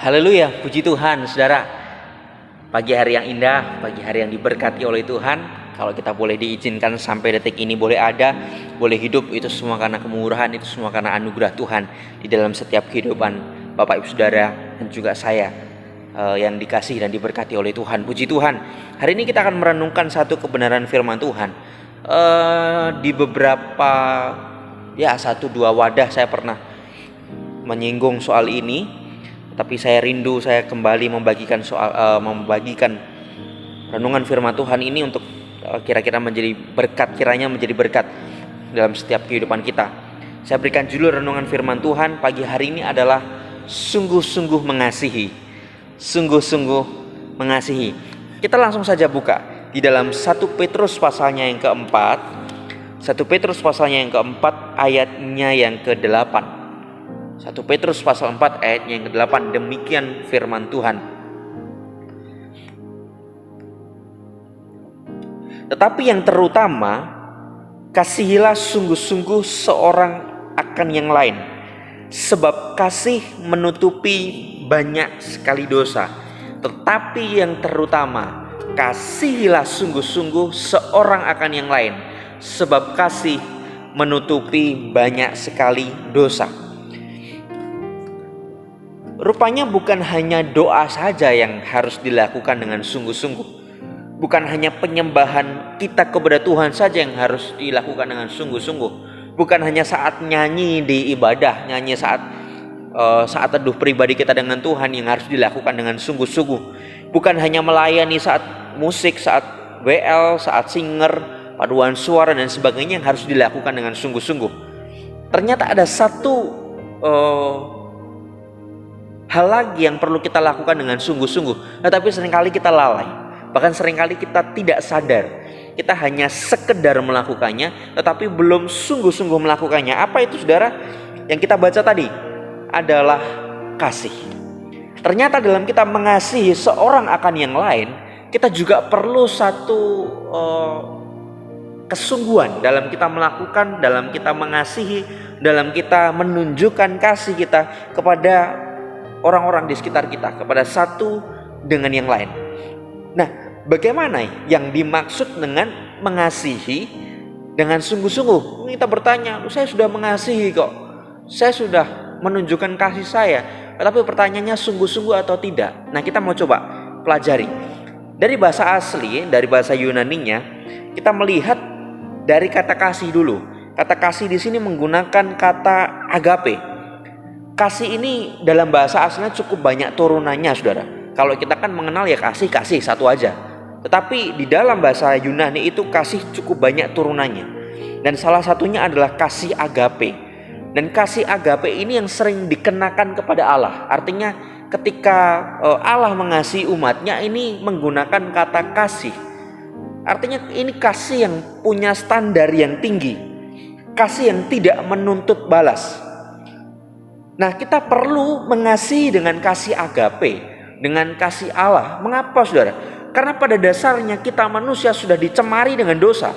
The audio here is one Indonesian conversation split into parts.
Haleluya, puji Tuhan saudara. Pagi hari yang indah, pagi hari yang diberkati oleh Tuhan. Kalau kita boleh diizinkan sampai detik ini boleh ada, boleh hidup, itu semua karena kemurahan, itu semua karena anugerah Tuhan di dalam setiap kehidupan Bapak Ibu Saudara dan juga saya yang dikasih dan diberkati oleh Tuhan. Puji Tuhan. Hari ini kita akan merenungkan satu kebenaran firman Tuhan. Di beberapa satu dua wadah saya pernah menyinggung soal ini. Tapi saya rindu saya kembali membagikan renungan firman Tuhan ini untuk kiranya menjadi berkat dalam setiap kehidupan kita. Saya berikan judul renungan firman Tuhan pagi hari ini adalah sungguh-sungguh mengasihi. Sungguh-sungguh mengasihi. Kita langsung saja buka di dalam 1 Petrus pasalnya yang keempat. 1 Petrus pasalnya yang keempat ayatnya yang ke-8. 1 Petrus pasal 4 ayatnya yang ke-8, demikian firman Tuhan. Tetapi yang terutama, kasihilah sungguh-sungguh seorang akan yang lain, sebab kasih menutupi banyak sekali dosa. Tetapi yang terutama, kasihilah sungguh-sungguh seorang akan yang lain, sebab kasih menutupi banyak sekali dosa. Rupanya bukan hanya doa saja yang harus dilakukan dengan sungguh-sungguh. Bukan hanya penyembahan kita kepada Tuhan saja yang harus dilakukan dengan sungguh-sungguh. Bukan hanya saat nyanyi di ibadah, nyanyi saat teduh pribadi kita dengan Tuhan yang harus dilakukan dengan sungguh-sungguh. Bukan hanya melayani saat musik, saat WL, saat singer, paduan suara dan sebagainya yang harus dilakukan dengan sungguh-sungguh. Ternyata ada satu hal lagi yang perlu kita lakukan dengan sungguh-sungguh, tetapi seringkali kita lalai. Bahkan seringkali kita tidak sadar. Kita hanya sekedar melakukannya, tetapi belum sungguh-sungguh melakukannya. Apa itu saudara? Yang kita baca tadi adalah kasih. Ternyata dalam kita mengasihi seorang akan yang lain, kita juga perlu satu kesungguhan dalam kita melakukan, dalam kita mengasihi, dalam kita menunjukkan kasih kita kepada orang-orang di sekitar kita, kepada satu dengan yang lain. Nah, bagaimana yang dimaksud dengan mengasihi dengan sungguh-sungguh? Kita bertanya, saya sudah mengasihi kok, saya sudah menunjukkan kasih saya, tetapi pertanyaannya sungguh-sungguh atau tidak? Nah, kita mau coba pelajari dari bahasa asli, dari bahasa Yunaninya. Kita melihat dari kata kasih dulu. Kata kasih di sini menggunakan kata agape. Kasih ini dalam bahasa aslinya cukup banyak turunannya, saudara. Kalau kita kan mengenal ya kasih satu aja. Tetapi di dalam bahasa Yunani itu kasih cukup banyak turunannya. Dan salah satunya adalah kasih agape. Dan kasih agape ini yang sering dikenakan kepada Allah. Artinya ketika Allah mengasihi umatnya, ini menggunakan kata kasih. Artinya ini kasih yang punya standar yang tinggi. Kasih yang tidak menuntut balas. Nah, kita perlu mengasihi dengan kasih agape, dengan kasih Allah. Mengapa, saudara? Karena pada dasarnya kita manusia sudah dicemari dengan dosa.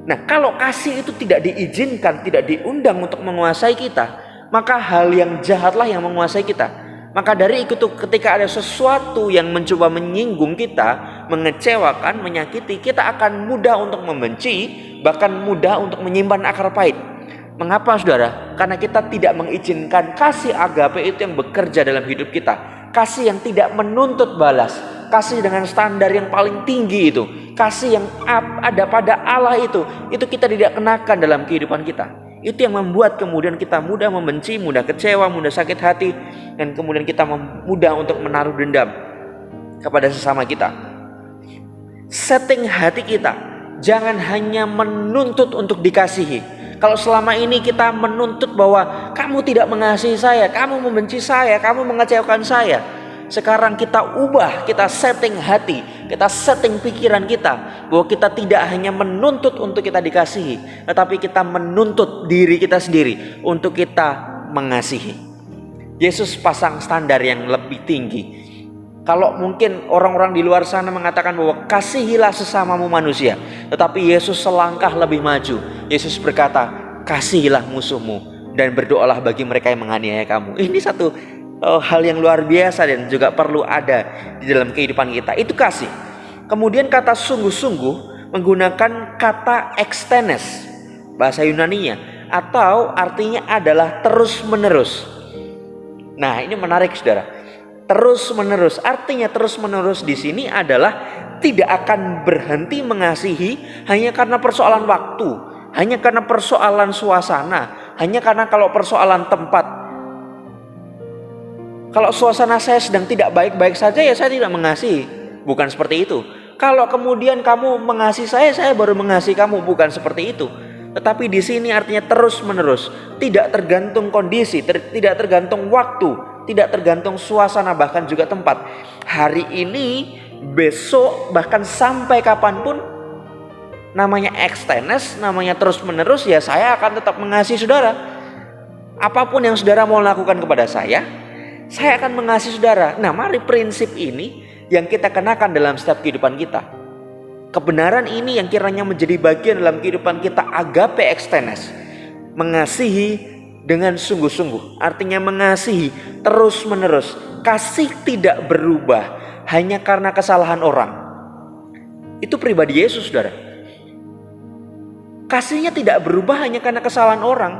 Nah, kalau kasih itu tidak diizinkan, tidak diundang untuk menguasai kita, maka hal yang jahatlah yang menguasai kita. Maka dari itu ketika ada sesuatu yang mencoba menyinggung kita, mengecewakan, menyakiti, kita akan mudah untuk membenci, bahkan mudah untuk menyimpan akar pahit. Mengapa, saudara? Karena kita tidak mengizinkan kasih agape itu yang bekerja dalam hidup kita. Kasih yang tidak menuntut balas. Kasih dengan standar yang paling tinggi itu. Kasih yang ada pada Allah itu kita tidak kenakan dalam kehidupan kita. Itu yang membuat kemudian kita mudah membenci, mudah kecewa, mudah sakit hati. Dan kemudian kita mudah untuk menaruh dendam kepada sesama kita. Setting hati kita. Jangan hanya menuntut untuk dikasihi. Kalau selama ini kita menuntut bahwa kamu tidak mengasihi saya, kamu membenci saya, kamu mengecewakan saya. Sekarang kita ubah, kita setting hati, kita setting pikiran kita. Bahwa kita tidak hanya menuntut untuk kita dikasihi, tetapi kita menuntut diri kita sendiri untuk kita mengasihi. Yesus pasang standar yang lebih tinggi. Kalau mungkin orang-orang di luar sana mengatakan bahwa kasihilah sesamamu manusia, tetapi Yesus selangkah lebih maju. Yesus berkata, kasihilah musuhmu dan berdoalah bagi mereka yang menganiaya kamu. Ini satu hal yang luar biasa dan juga perlu ada di dalam kehidupan kita. Itu kasih. Kemudian kata sungguh-sungguh menggunakan kata ekstenes, bahasa Yunaninya, atau artinya adalah terus-menerus. Nah, ini menarik saudara. Terus-menerus, artinya terus-menerus di sini adalah tidak akan berhenti mengasihi hanya karena persoalan waktu, hanya karena persoalan suasana, hanya karena kalau persoalan tempat. Kalau suasana saya sedang tidak baik-baik saja, ya saya tidak mengasihi. Bukan seperti itu. Kalau kemudian kamu mengasihi saya baru mengasihi kamu. Bukan seperti itu. Tetapi di sini artinya terus-menerus, tidak tergantung kondisi, tidak tergantung waktu, tidak tergantung suasana, bahkan juga tempat. Hari ini, besok, bahkan sampai kapanpun, namanya ekstenes, namanya terus-menerus, ya saya akan tetap mengasihi saudara. Apapun yang saudara mau lakukan kepada saya akan mengasihi saudara. Nah, mari prinsip ini yang kita kenakan dalam setiap kehidupan kita. Kebenaran ini yang kiranya menjadi bagian dalam kehidupan kita, agape ekstenes, mengasihi dengan sungguh-sungguh, artinya mengasihi terus-menerus. Kasih tidak berubah hanya karena kesalahan orang. Itu pribadi Yesus, saudara. Kasihnya tidak berubah hanya karena kesalahan orang.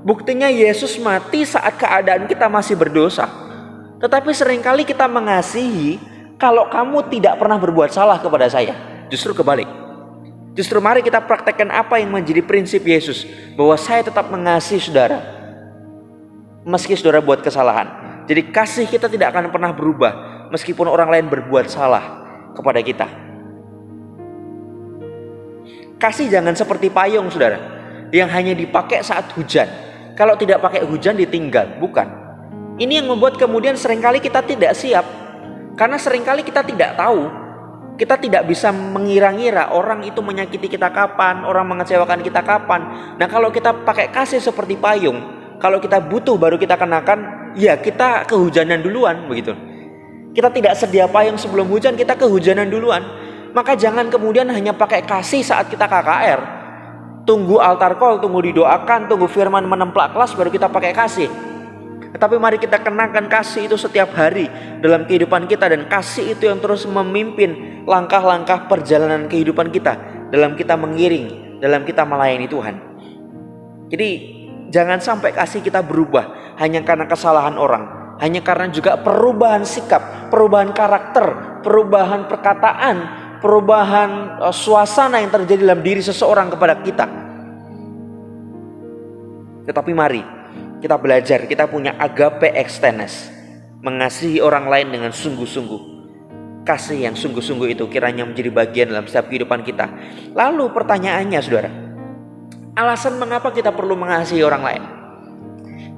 Buktinya Yesus mati saat keadaan kita masih berdosa. Tetapi seringkali kita mengasihi kalau kamu tidak pernah berbuat salah kepada saya. Justru kebalik. Justru mari kita praktekkan apa yang menjadi prinsip Yesus, bahwa saya tetap mengasihi saudara meski saudara buat kesalahan. Jadi kasih kita tidak akan pernah berubah meskipun orang lain berbuat salah kepada kita. Kasih jangan seperti payung, saudara, yang hanya dipakai saat hujan. Kalau tidak pakai hujan ditinggal. Bukan. Ini yang membuat kemudian seringkali kita tidak siap. Karena seringkali kita tidak tahu. Kita tidak bisa mengira-ngira orang itu menyakiti kita kapan, orang mengecewakan kita kapan. Nah, kalau kita pakai kasih seperti payung, kalau kita butuh baru kita kenakan, ya kita kehujanan duluan, begitu. Kita tidak sedia payung sebelum hujan, kita kehujanan duluan. Maka jangan kemudian hanya pakai kasih saat kita KKR. Tunggu altar call, tunggu didoakan, tunggu firman menemplak kelas baru kita pakai kasih. Tetapi mari kita kenakan kasih itu setiap hari dalam kehidupan kita, dan kasih itu yang terus memimpin langkah-langkah perjalanan kehidupan kita, dalam kita mengiring, dalam kita melayani Tuhan. Jadi jangan sampai kasih kita berubah hanya karena kesalahan orang, hanya karena juga perubahan sikap, perubahan karakter, perubahan perkataan, perubahan suasana yang terjadi dalam diri seseorang kepada kita. Tetapi mari kita belajar, kita punya agape ekstenes, mengasihi orang lain dengan sungguh-sungguh. Kasih yang sungguh-sungguh itu kiranya menjadi bagian dalam setiap kehidupan kita. Lalu pertanyaannya, saudara, alasan mengapa kita perlu mengasihi orang lain?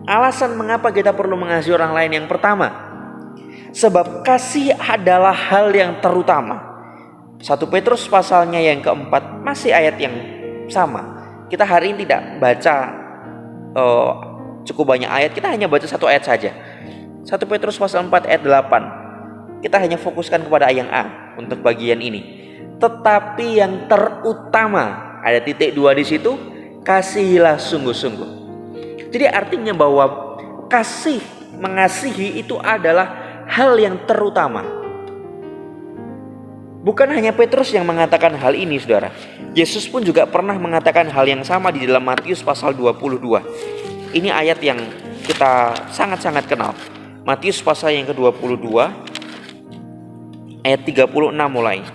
Alasan mengapa kita perlu mengasihi orang lain, yang pertama, sebab kasih adalah hal yang terutama. 1 Petrus pasalnya yang keempat, masih ayat yang sama. Kita hari ini tidak baca cukup banyak ayat, kita hanya baca satu ayat saja. 1 Petrus pasal 4 ayat 8. Kita hanya fokuskan kepada ayat A untuk bagian ini. Tetapi yang terutama, ada titik 2 di situ, kasihilah sungguh-sungguh. Jadi artinya bahwa kasih, mengasihi itu adalah hal yang terutama. Bukan hanya Petrus yang mengatakan hal ini, saudara. Yesus pun juga pernah mengatakan hal yang sama di dalam Matius pasal 22. Ini ayat yang kita sangat-sangat kenal. Matius pasal yang ke-22 ayat 36 mulai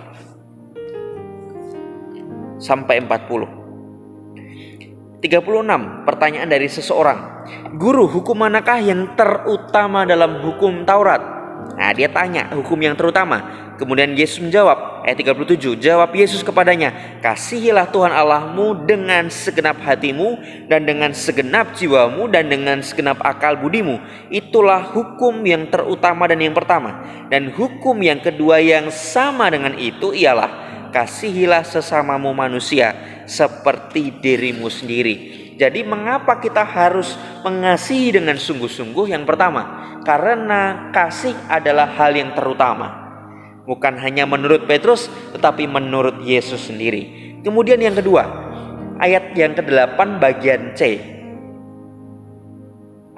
sampai 40. 36, pertanyaan dari seseorang. Guru, hukum manakah yang terutama dalam hukum Taurat? Nah, dia tanya hukum yang terutama. Kemudian Yesus menjawab, ayat 37, jawab Yesus kepadanya, kasihilah Tuhan Allahmu dengan segenap hatimu, dan dengan segenap jiwamu, dan dengan segenap akal budimu. Itulah hukum yang terutama dan yang pertama. Dan hukum yang kedua yang sama dengan itu ialah, kasihilah sesamamu manusia seperti dirimu sendiri. Jadi mengapa kita harus mengasihi dengan sungguh-sungguh? Yang pertama, karena kasih adalah hal yang terutama. Bukan hanya menurut Petrus, tetapi menurut Yesus sendiri. Kemudian yang kedua, ayat yang ke-8 bagian C.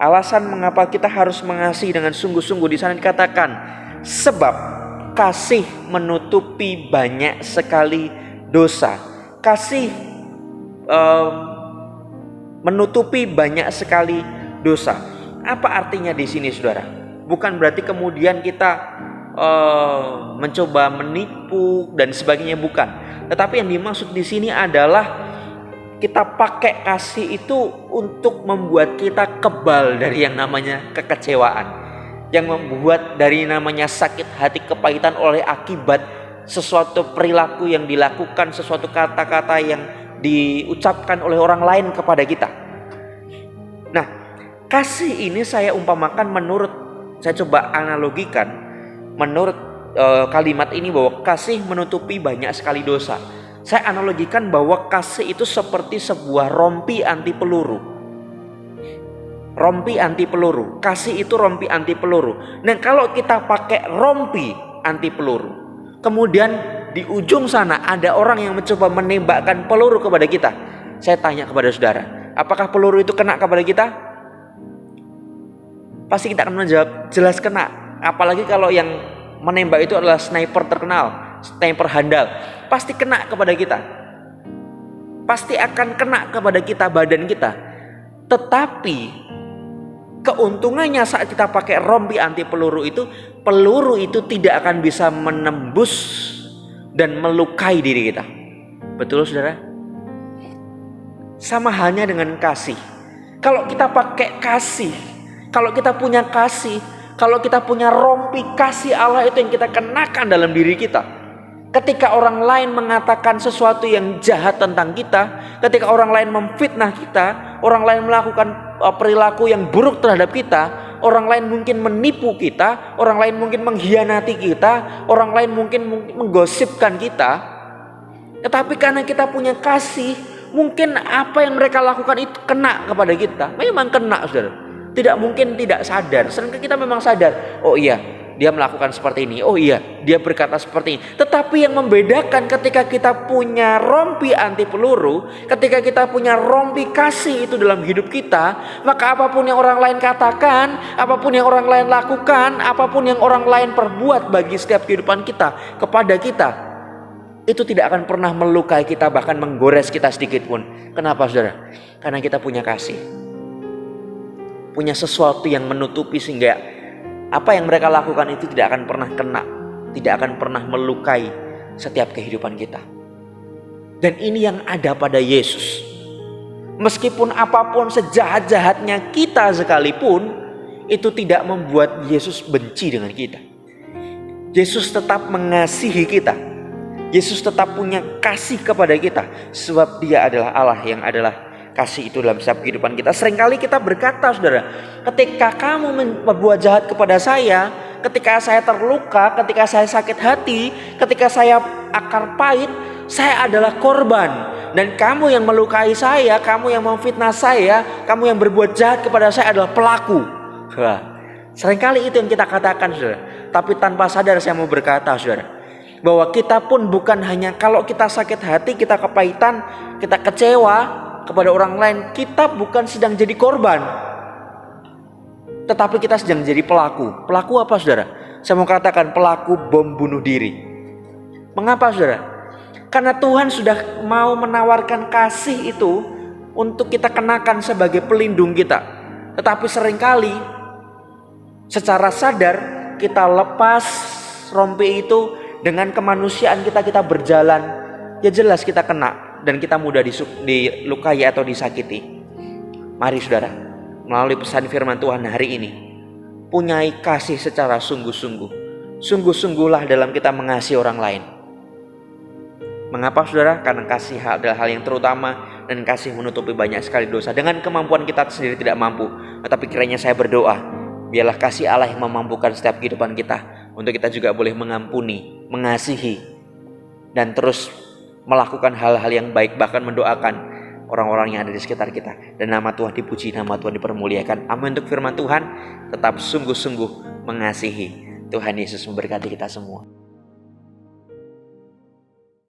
Alasan mengapa kita harus mengasihi dengan sungguh-sungguh di sana dikatakan, sebab kasih menutupi banyak sekali dosa. Kasih menutupi banyak sekali dosa. Apa artinya di sini, saudara? Bukan berarti kemudian kita mencoba menipu dan sebagainya, bukan. Tetapi yang dimaksud di sini adalah kita pakai kasih itu untuk membuat kita kebal dari yang namanya kekecewaan, yang membuat dari namanya sakit hati, kepahitan oleh akibat sesuatu perilaku yang dilakukan, sesuatu kata-kata yang diucapkan oleh orang lain kepada kita. Nah, kasih ini saya umpamakan saya coba analogikan menurut kalimat ini bahwa kasih menutupi banyak sekali dosa. Saya analogikan bahwa kasih itu seperti sebuah rompi anti peluru. Rompi anti peluru. Kasih itu rompi anti peluru. Nah, kalau kita pakai rompi anti peluru, kemudian di ujung sana ada orang yang mencoba menembakkan peluru kepada kita. Saya tanya kepada saudara, apakah peluru itu kena kepada kita? Pasti kita akan menjawab, jelas kena. Apalagi kalau yang menembak itu adalah sniper terkenal, sniper handal, pasti kena kepada kita. Pasti akan kena kepada kita, badan kita. Tetapi keuntungannya saat kita pakai rompi anti peluru itu tidak akan bisa menembus dan melukai diri kita. Betul, saudara? Sama halnya dengan kasih. Kalau kita pakai kasih, kalau kita punya kasih, kalau kita punya rompi kasih Allah itu yang kita kenakan dalam diri kita, ketika orang lain mengatakan sesuatu yang jahat tentang kita, ketika orang lain memfitnah kita, orang lain melakukan perilaku yang buruk terhadap kita, orang lain mungkin menipu kita, orang lain mungkin mengkhianati kita, orang lain mungkin menggosipkan kita, tetapi karena kita punya kasih, mungkin apa yang mereka lakukan itu kena kepada kita. Memang kena, saudara. Tidak mungkin tidak sadar. Sedangkan kita memang sadar, oh iya, dia melakukan seperti ini, oh iya, dia berkata seperti ini. Tetapi yang membedakan ketika kita punya rompi anti peluru, ketika kita punya rompi kasih itu dalam hidup kita, maka apapun yang orang lain katakan, apapun yang orang lain lakukan, apapun yang orang lain perbuat bagi setiap kehidupan kita, kepada kita, itu tidak akan pernah melukai kita, bahkan menggores kita sedikit pun. Kenapa, saudara? Karena kita punya kasih, punya sesuatu yang menutupi, sehingga apa yang mereka lakukan itu tidak akan pernah kena, tidak akan pernah melukai setiap kehidupan kita. Dan ini yang ada pada Yesus. Meskipun apapun sejahat-jahatnya kita sekalipun, itu tidak membuat Yesus benci dengan kita. Yesus tetap mengasihi kita. Yesus tetap punya kasih kepada kita, sebab Dia adalah Allah yang adalah kasih itu dalam setiap kehidupan kita. Seringkali kita berkata, saudara, ketika kamu berbuat jahat kepada saya, ketika saya terluka, ketika saya sakit hati, ketika saya akar pahit, saya adalah korban. Dan kamu yang melukai saya, kamu yang memfitnah saya, kamu yang berbuat jahat kepada saya adalah pelaku. Seringkali itu yang kita katakan, saudara. Tapi tanpa sadar saya mau berkata, saudara, bahwa kita pun bukan hanya kalau kita sakit hati, kita kepahitan, kita kecewa kepada orang lain, kita bukan sedang jadi korban, tetapi kita sedang jadi pelaku. Pelaku apa, saudara? Saya mau katakan pelaku bom bunuh diri. Mengapa, saudara? Karena Tuhan sudah mau menawarkan kasih itu untuk kita kenakan sebagai pelindung kita. Tetapi seringkali secara sadar kita lepas rompi itu, dengan kemanusiaan kita berjalan, ya jelas kita kena dan kita mudah dilukai atau disakiti. Mari, saudara, melalui pesan firman Tuhan hari ini, punyai kasih secara sungguh-sungguh. Sungguh-sungguhlah dalam kita mengasihi orang lain. Mengapa, saudara? Karena kasih adalah hal yang terutama, dan kasih menutupi banyak sekali dosa. Dengan kemampuan kita sendiri tidak mampu, tetapi kiranya saya berdoa, biarlah kasih Allah yang memampukan setiap kehidupan kita, untuk kita juga boleh mengampuni, mengasihi, dan terus melakukan hal-hal yang baik, bahkan mendoakan orang-orang yang ada di sekitar kita. Dan nama Tuhan dipuji, nama Tuhan dipermuliakan. Amin. Untuk firman Tuhan, tetap sungguh-sungguh mengasihi. Tuhan Yesus memberkati kita semua.